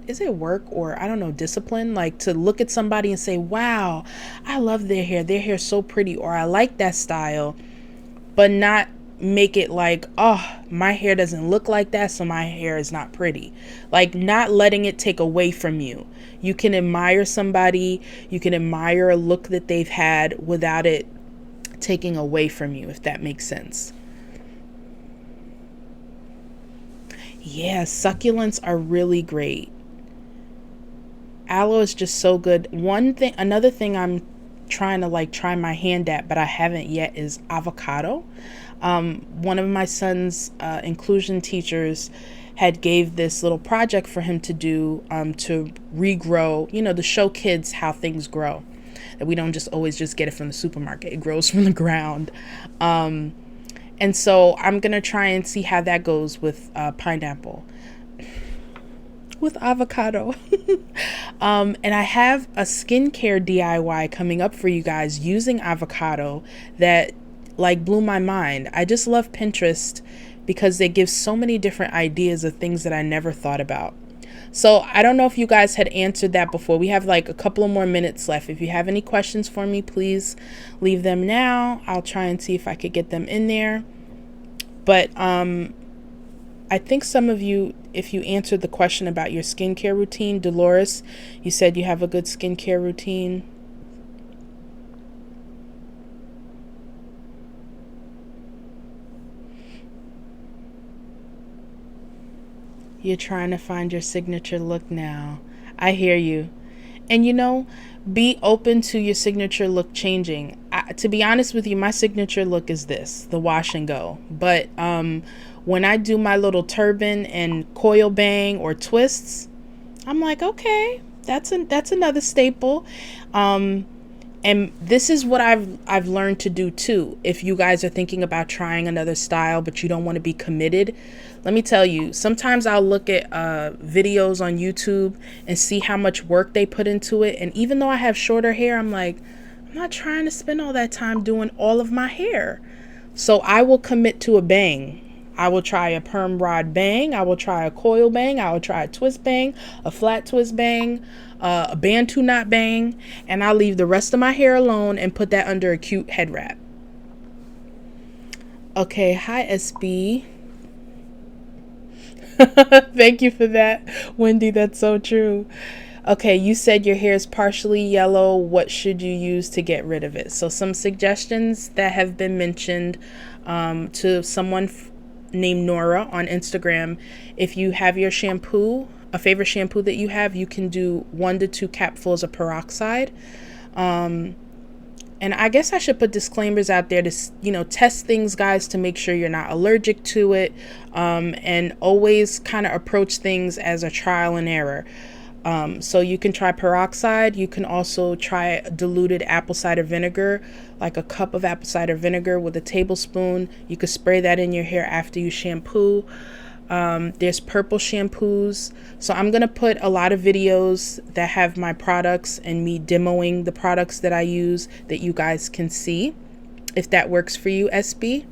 is it work or I don't know, discipline, like to look at somebody and say, wow, I love their hair's so pretty, or I like that style, but not make it like, oh, my hair doesn't look like that, so my hair is not pretty. Like, not letting it take away from you. You can admire somebody, you can admire a look that they've had without it taking away from you, if that makes sense. Yeah, succulents are really great. Aloe is just so good. Another thing I'm trying to try my hand at, but I haven't yet, is avocado. One of my son's inclusion teachers had gave this little project for him to do to regrow, to show kids how things grow, that we don't just always just get it from the supermarket. It grows from the ground. And so I'm going to try and see how that goes with pineapple, with avocado. And I have a skincare DIY coming up for you guys using avocado that blew my mind. I just love Pinterest because they give so many different ideas of things that I never thought about. So I don't know if you guys had answered that before. We have a couple of more minutes left. If you have any questions for me, please leave them now. I'll try and see if I could get them in there. But I think some of you, if you answered the question about your skincare routine, Dolores, you said you have a good skincare routine. You're trying to find your signature look now. I hear you. And be open to your signature look changing. To be honest with you, my signature look is the wash and go. But when I do my little turban and coil bang or twists, I'm like, okay, that's another staple. And this is what I've learned to do too. If you guys are thinking about trying another style, but you don't want to be committed, let me tell you, sometimes I'll look at videos on YouTube and see how much work they put into it. And even though I have shorter hair, I'm like, I'm not trying to spend all that time doing all of my hair. So I will commit to a bang. I will try a perm rod bang. I will try a coil bang. I will try a twist bang, a flat twist bang, a bantu knot bang, and I'll leave the rest of my hair alone and put that under a cute head wrap. Okay, hi SB. Thank you for that, Wendy. That's so true. Okay, you said your hair is partially yellow. What should you use to get rid of it? So some suggestions that have been mentioned to someone named Nora on Instagram. If you have your shampoo, a favorite shampoo that you have, you can do 1 to 2 capfuls of peroxide. And I guess I should put disclaimers out there to, test things, guys, to make sure you're not allergic to it. And always kind of approach things as a trial and error. So you can try peroxide. You can also try diluted apple cider vinegar, like a cup of apple cider vinegar with a tablespoon. You could spray that in your hair after you shampoo. There's purple shampoos. So I'm going to put a lot of videos that have my products and me demoing the products that I use that you guys can see, if that works for you, SB.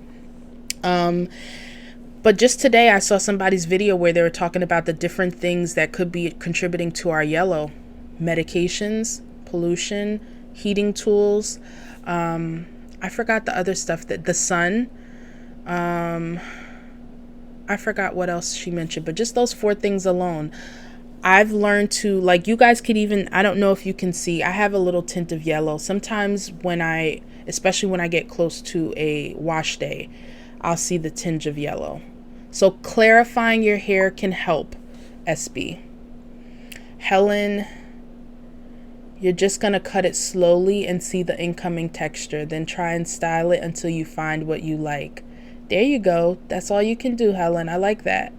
But just today I saw somebody's video where they were talking about the different things that could be contributing to our yellow. Medications, pollution, heating tools. I forgot the other stuff, that the sun. I forgot what else she mentioned, but just those 4 things alone. I've learned to, like, you guys could even, I don't know if you can see, I have a little tint of yellow. Sometimes especially when I get close to a wash day, I'll see the tinge of yellow. So clarifying your hair can help, SB. Helen, you're just going to cut it slowly and see the incoming texture. Then try and style it until you find what you like. There you go. That's all you can do, Helen. I like that.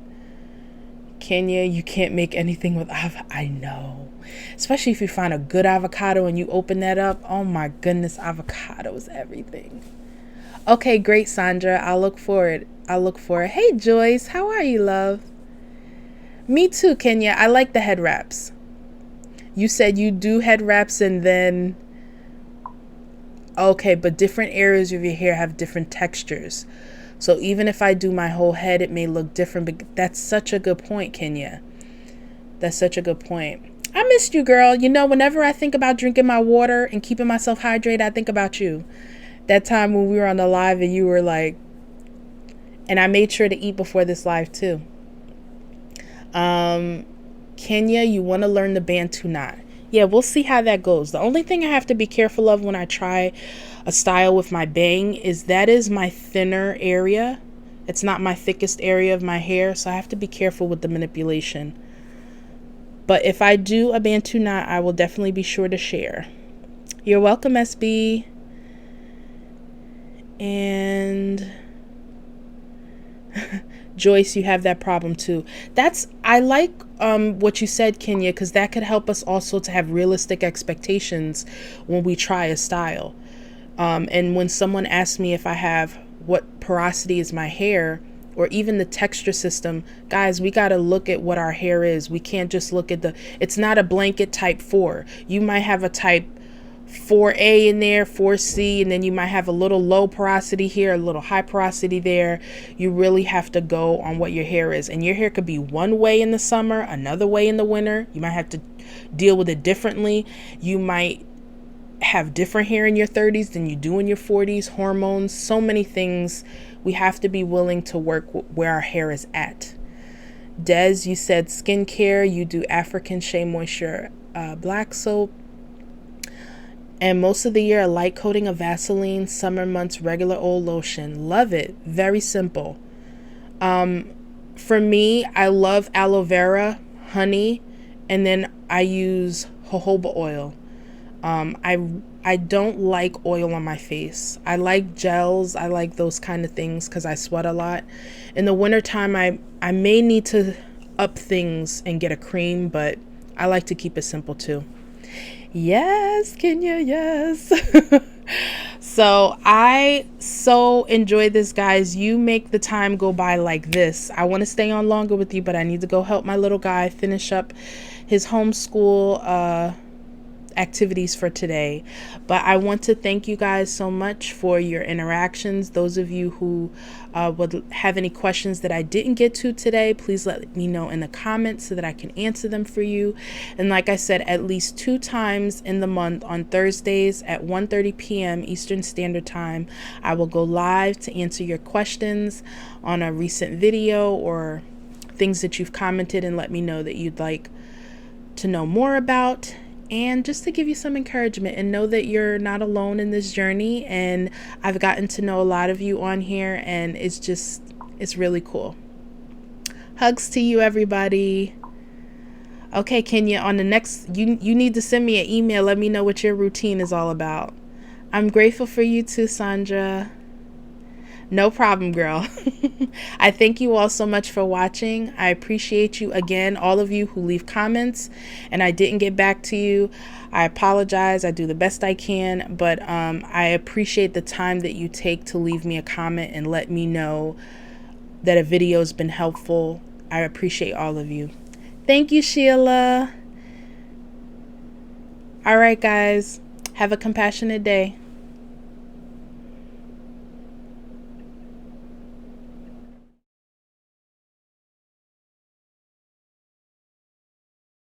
Kenya, you can't make anything with avocado. I know. Especially if you find a good avocado and you open that up. Oh my goodness, avocado is everything. Okay, great, Sandra. I'll look for it. Hey, Joyce. How are you, love? Me too, Kenya. I like the head wraps. You said you do head wraps and then... Okay, but different areas of your hair have different textures. So even if I do my whole head, it may look different. But that's such a good point, Kenya. That's such a good point. I missed you, girl. Whenever I think about drinking my water and keeping myself hydrated, I think about you. That time when we were on the live and you were like... And I made sure to eat before this live too. Kenya, you want to learn the bantu knot. Yeah, we'll see how that goes. The only thing I have to be careful of when I try a style with my bang is that is my thinner area. It's not my thickest area of my hair, so I have to be careful with the manipulation. But if I do a bantu knot, I will definitely be sure to share. You're welcome, SB. And Joyce, you have that problem too. I like what you said, Kenya, because that could help us also to have realistic expectations when we try a style. And when someone asks me if I have what porosity is my hair, or even the texture system, guys, we got to look at what our hair is. We can't just look at it's not a blanket type 4. You might have a type 4A in there, 4C, and then you might have a little low porosity here, a little high porosity there. You really have to go on what your hair is. And your hair could be one way in the summer, another way in the winter. You might have to deal with it differently. You might have different hair in your 30s than you do in your 40s, hormones, so many things. We have to be willing to work where our hair is at. Des, you said skincare, you do African Shea Moisture black soap. And most of the year, a light coating of Vaseline, summer months, regular old lotion. Love it. Very simple. For me, I love aloe vera, honey, and then I use jojoba oil. I don't like oil on my face. I like gels. I like those kind of things because I sweat a lot. In the wintertime, I may need to up things and get a cream, but I like to keep it simple too. Yes, Kenya, yes. So I so enjoy this, guys. You make the time go by like this. I want to stay on longer with you, but I need to go help my little guy finish up his homeschool activities for today. But I want to thank you guys so much for your interactions. Those of you who would have any questions that I didn't get to today, please let me know in the comments so that I can answer them for you. And like I said, at least 2 times in the month on Thursdays at 1:30 p.m. Eastern Standard Time, I will go live to answer your questions on a recent video or things that you've commented and let me know that you'd like to know more about, and just to give you some encouragement and know that you're not alone in this journey. And I've gotten to know a lot of you on here, and it's really cool. Hugs to you, everybody. Okay, Kenya, on the next, you need to send me an email. Let me know what your routine is all about. I'm grateful for you too, Sandra. No problem, girl. I thank you all so much for watching. I appreciate you again, all of you who leave comments and I didn't get back to you. I apologize. I do the best I can, but I appreciate the time that you take to leave me a comment and let me know that a video has been helpful. I appreciate all of you. Thank you, Sheila. All right, guys. Have a compassionate day.